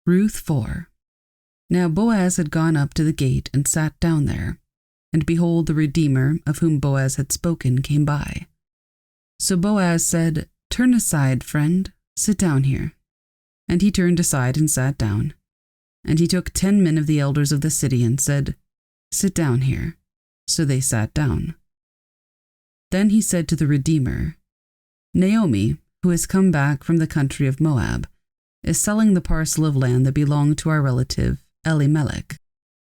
Ruth 4. Now Boaz had gone up to the gate and sat down there, and behold, the Redeemer of whom Boaz had spoken came by. So Boaz said, "Turn aside, friend, sit down here." And he turned aside and sat down. And he took 10 men of the elders of the city and said, "Sit down here." So they sat down. Then he said to the Redeemer, "Naomi, who has come back from the country of Moab, is selling the parcel of land that belonged to our relative Elimelech.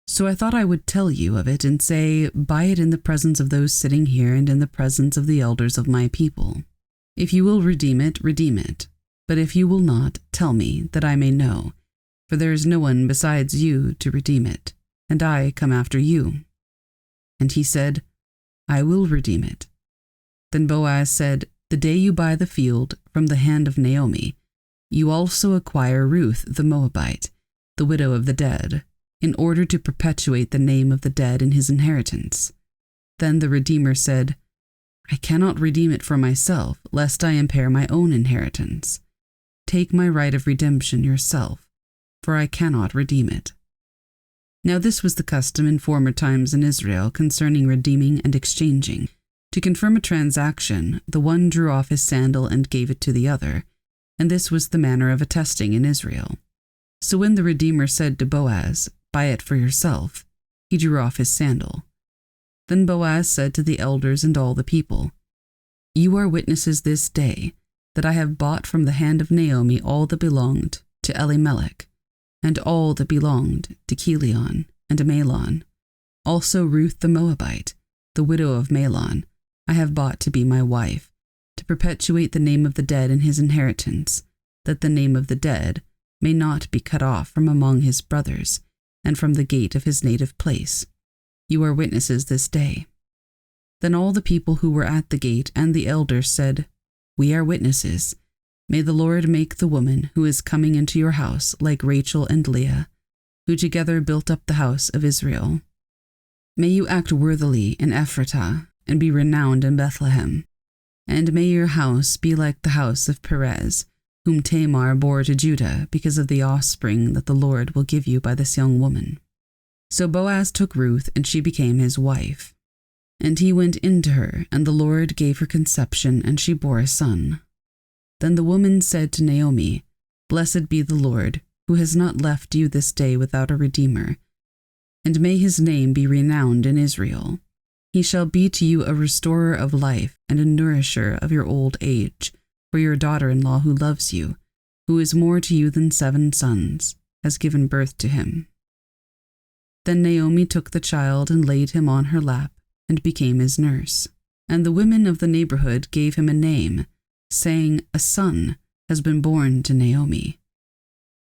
So I thought I would tell you of it and say, buy it in the presence of those sitting here and in the presence of the elders of my people. If you will redeem it, redeem it. But if you will not, tell me, that I may know, for there is no one besides you to redeem it, and I come after you." And he said, "I will redeem it." Then Boaz said, "The day you buy the field from the hand of Naomi, you also acquire Ruth the Moabite, the widow of the dead, in order to perpetuate the name of the dead in his inheritance." Then the Redeemer said, "I cannot redeem it for myself, lest I impair my own inheritance. Take my right of redemption yourself, for I cannot redeem it." Now this was the custom in former times in Israel concerning redeeming and exchanging. To confirm a transaction, the one drew off his sandal and gave it to the other, and this was the manner of attesting in Israel. So when the Redeemer said to Boaz, "Buy it for yourself," he drew off his sandal. Then Boaz said to the elders and all the people, "You are witnesses this day that I have bought from the hand of Naomi all that belonged to Elimelech, and all that belonged to Chilion and Mahlon. Also Ruth the Moabite, the widow of Mahlon, I have bought to be my wife, to perpetuate the name of the dead in his inheritance, that the name of the dead may not be cut off from among his brothers, and from the gate of his native place. You are witnesses this day." Then all the people who were at the gate and the elders said, "We are witnesses. May the Lord make the woman who is coming into your house like Rachel and Leah, who together built up the house of Israel. May you act worthily in Ephratah, and be renowned in Bethlehem. And may your house be like the house of Perez, whom Tamar bore to Judah, because of the offspring that the Lord will give you by this young woman." So Boaz took Ruth, and she became his wife. And he went in to her, and the Lord gave her conception, and she bore a son. Then the woman said to Naomi, "Blessed be the Lord, who has not left you this day without a redeemer, and may his name be renowned in Israel. He shall be to you a restorer of life and a nourisher of your old age, for your daughter-in-law who loves you, who is more to you than 7 sons, has given birth to him." Then Naomi took the child and laid him on her lap, and became his nurse. And the women of the neighborhood gave him a name, saying, "A son has been born to Naomi."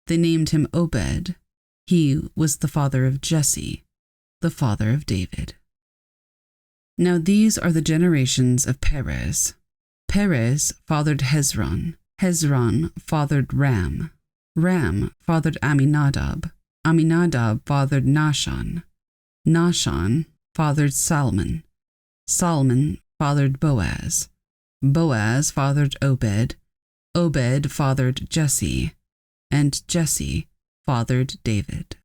They named him Obed. He was the father of Jesse, the father of David. Now these are the generations of Perez. Perez fathered Hezron. Hezron fathered Ram. Ram fathered Aminadab. Aminadab fathered Nahshon. Nahshon fathered Salmon. Salmon fathered Boaz. Boaz fathered Obed. Obed fathered Jesse. And Jesse fathered David.